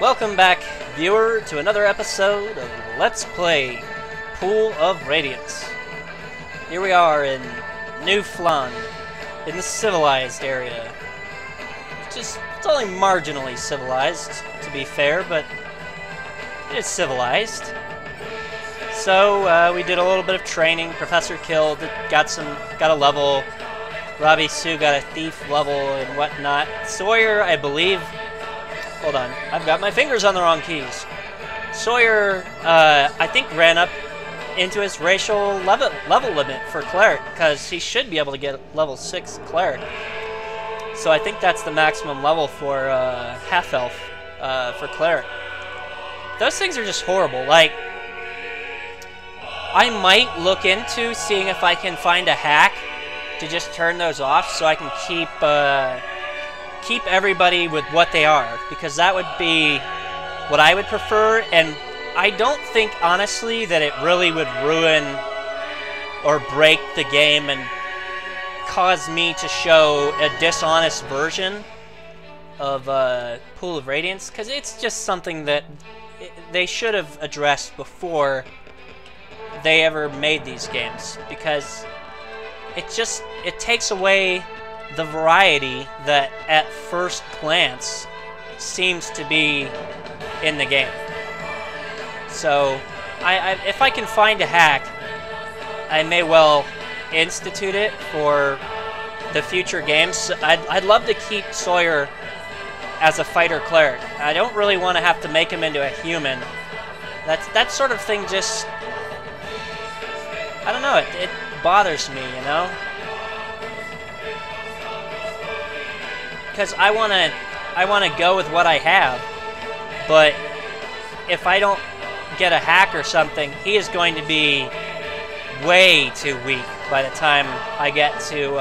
Welcome back, viewer, to another episode of Let's Play Pool of Radiance. Here we are in New Flan, in the civilized area. It's only marginally civilized, to be fair, but it is civilized. So, we did a little bit of training. Professor killed, got a level. Robbie Sue got a thief level and whatnot. Sawyer, I believe... Hold on, I've got my fingers on the wrong keys. Sawyer, I think ran up into his racial level limit for Cleric, because he should be able to get level 6 Cleric. So I think that's the maximum level for Half-Elf for Cleric. Those things are just horrible. Like, I might look into seeing if I can find a hack to just turn those off so I can keep everybody with what they are, because that would be what I would prefer, and I don't think, honestly, that it really would ruin or break the game and cause me to show a dishonest version of Pool of Radiance, because it's just something that they should have addressed before they ever made these games, because it takes away the variety that at first glance seems to be in the game. So if I can find a hack, I may well institute it for the future games. I'd love to keep Sawyer as a fighter cleric. I don't really want to have to make him into a human. That sort of thing just, I don't know, it bothers me, you know? Because I want to go with what I have, but if I don't get a hack or something, he is going to be way too weak by the time I get to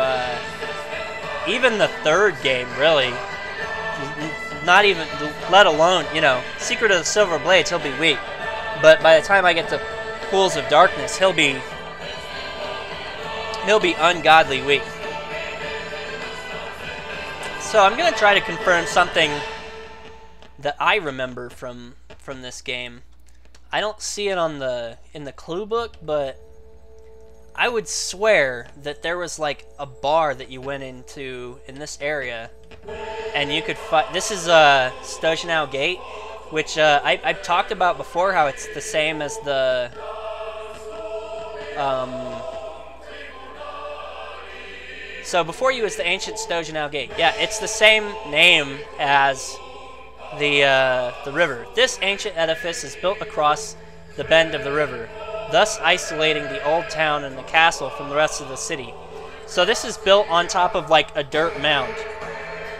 even the third game, really. Not even, let alone, you know, Secret of the Silver Blades, he'll be weak. But by the time I get to Pools of Darkness, he'll be ungodly weak. So I'm gonna try to confirm something that I remember from this game. I don't see it in the clue book, but I would swear that there was like a bar that you went into in this area, and you could fight. This is Stojanow Gate, which I've talked about before, how it's the same as the So before you is the ancient Stojanow Gate. Yeah, it's the same name as the river. This ancient edifice is built across the bend of the river, thus isolating the old town and the castle from the rest of the city. So this is built on top of like a dirt mound,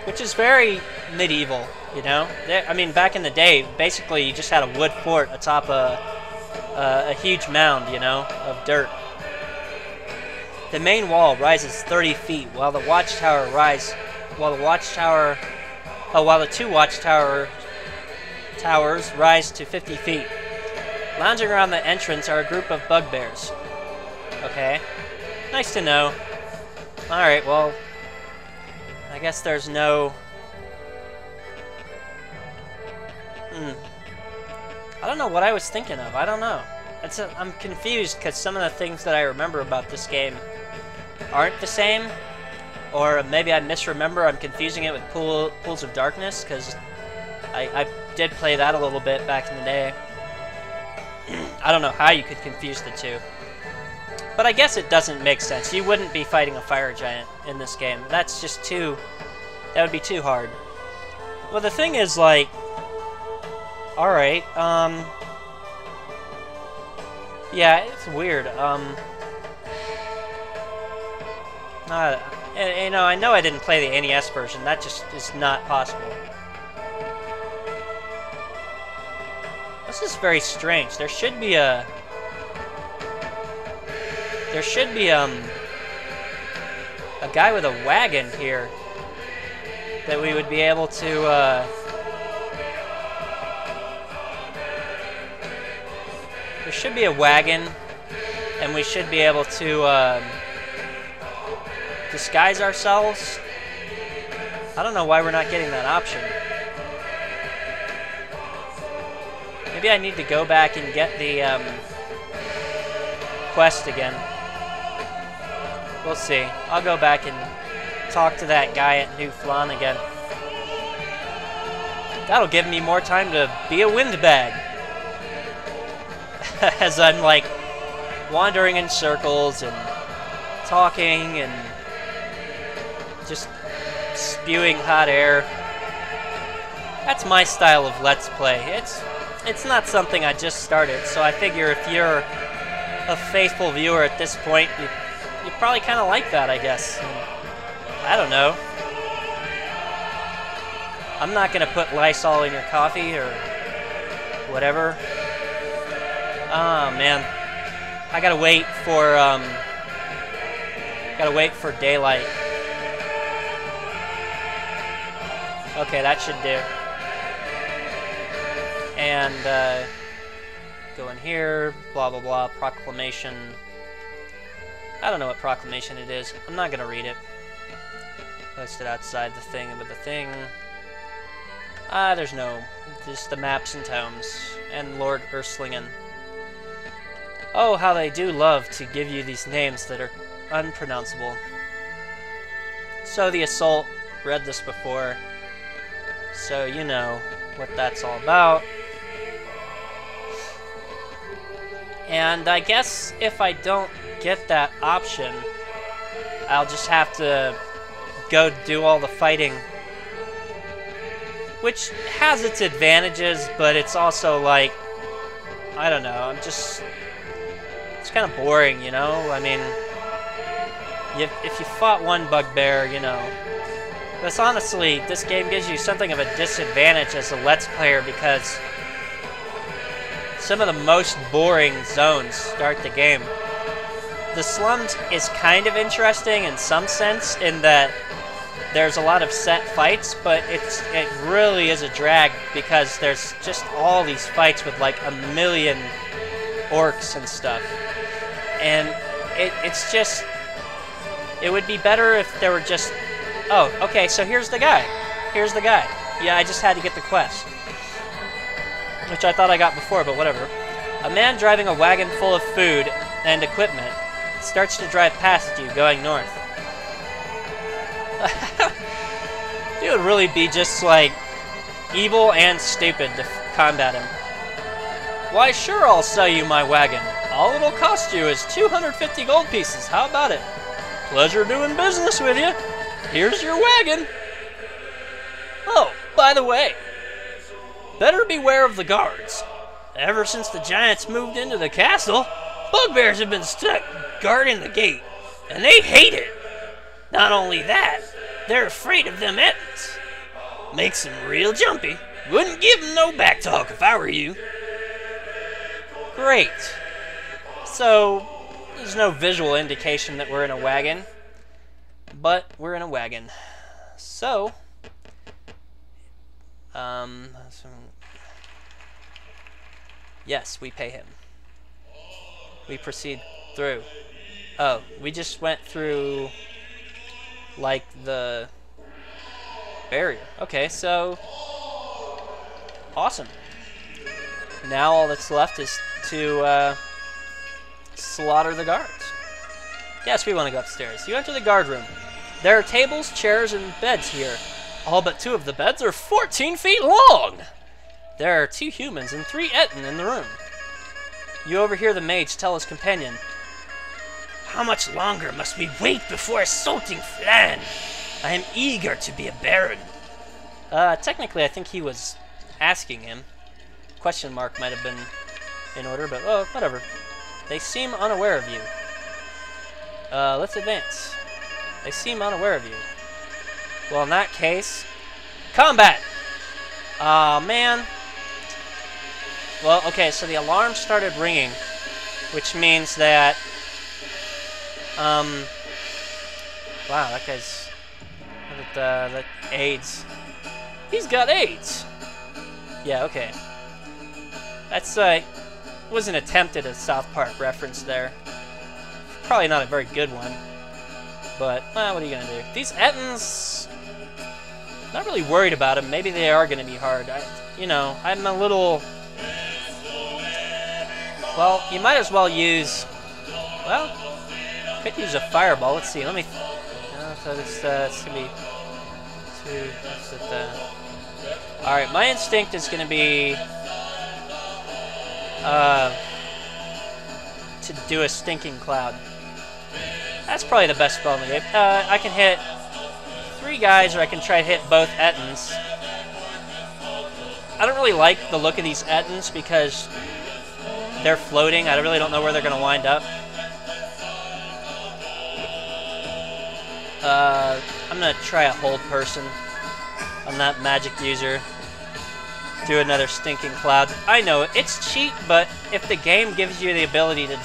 which is very medieval, you know? I mean, back in the day, basically you just had a wood fort atop a huge mound, you know, of dirt. The main wall rises 30 feet, while the two watchtower towers rise to 50 feet. Lounging around the entrance are a group of bugbears. Okay, nice to know. Alright, well, I guess there's no... I don't know what I was thinking of, I don't know. I'm confused because some of the things that I remember about this game aren't the same, or maybe I misremember. I'm confusing it with Pools of Darkness, because I did play that a little bit back in the day. I don't know how you could confuse the two, but I guess it doesn't make sense. You wouldn't be fighting a fire giant in this game. That's just that would be too hard. Well, the thing is, like, alright, yeah, it's weird. You know, I know I didn't play the NES version. That just is not possible. This is very strange. There should be a guy with a wagon here that we would be able to there should be a wagon, and we should be able to disguise ourselves. I don't know why we're not getting that option. Maybe I need to go back and get the quest again. We'll see. I'll go back and talk to that guy at New Flan again. That'll give me more time to be a windbag. As I'm like wandering in circles and talking and just spewing hot air. That's my style of Let's Play. It's not something I just started, so I figure if you're a faithful viewer at this point, you probably kind of like that, I guess. I don't know. I'm not going to put Lysol in your coffee or whatever. Oh, man. I gotta wait for daylight. Okay, that should do. And, go in here, blah, blah, blah, proclamation. I don't know what proclamation it is. I'm not gonna read it. Posted outside the thing with the thing. There's no, just the maps and tomes. And Lord Urslingen. Oh, how they do love to give you these names that are unpronounceable. So the assault, read this before, so you know what that's all about. And I guess if I don't get that option, I'll just have to go do all the fighting. Which has its advantages, but it's also like, I don't know, it's kind of boring, you know? I mean, if you fought one bugbear, you know. But honestly, this game gives you something of a disadvantage as a Let's Player because some of the most boring zones start the game. The slums is kind of interesting in some sense in that there's a lot of set fights, but it really is a drag because there's just all these fights with like a million orcs and stuff. And it's just, it would be better if there were just, oh, okay, so here's the guy. Here's the guy. Yeah, I just had to get the quest. Which I thought I got before, but whatever. A man driving a wagon full of food and equipment starts to drive past you going north. It would really be just like evil and stupid to combat him. Why, sure, I'll sell you my wagon. All it'll cost you is 250 gold pieces. How about it? Pleasure doing business with you. Here's your wagon. Oh, by the way, better beware of the guards. Ever since the giants moved into the castle, bugbears have been stuck guarding the gate, and they hate it. Not only that, they're afraid of them Ettins. Makes them real jumpy. Wouldn't give them no back talk if I were you. Great. So, there's no visual indication that we're in a wagon, but we're in a wagon. So, yes, we pay him. We proceed through. Oh, we just went through, like, the barrier. Okay, so, awesome. Now all that's left is to, slaughter the guards. Yes, we want to go upstairs. You enter the guard room. There are tables, chairs, and beds here. All but 2 of the beds are 14 feet long! There are 2 humans and 3 Ettin in the room. You overhear the mage tell his companion, "How much longer must we wait before assaulting Flan? I am eager to be a baron." Technically I think he was asking him. Question mark might have been in order, but oh, whatever. They seem unaware of you. Let's advance. They seem unaware of you. Well, in that case, combat! Aw, man. Well, okay, so the alarm started ringing, which means that, wow, that guy's, the AIDS. He's got AIDS! Yeah, okay. That's, was an attempt at a South Park reference there. Probably not a very good one. But, well, what are you going to do? These Ettins, not really worried about them. Maybe they are going to be hard. You know, I'm a little Well, you might as well use... Well, could use a fireball. Let's see. Let me... so it's going to be... 2... That's it, Alright, my instinct is going to be... to do a stinking cloud. That's probably the best spell in the game. I can hit 3 guys, or I can try to hit both Ettins. I don't really like the look of these Ettins because they're floating. I really don't know where they're going to wind up. I'm going to try a hold person on that magic user. Do another stinking cloud. I know, it's cheap, but if the game gives you the ability to do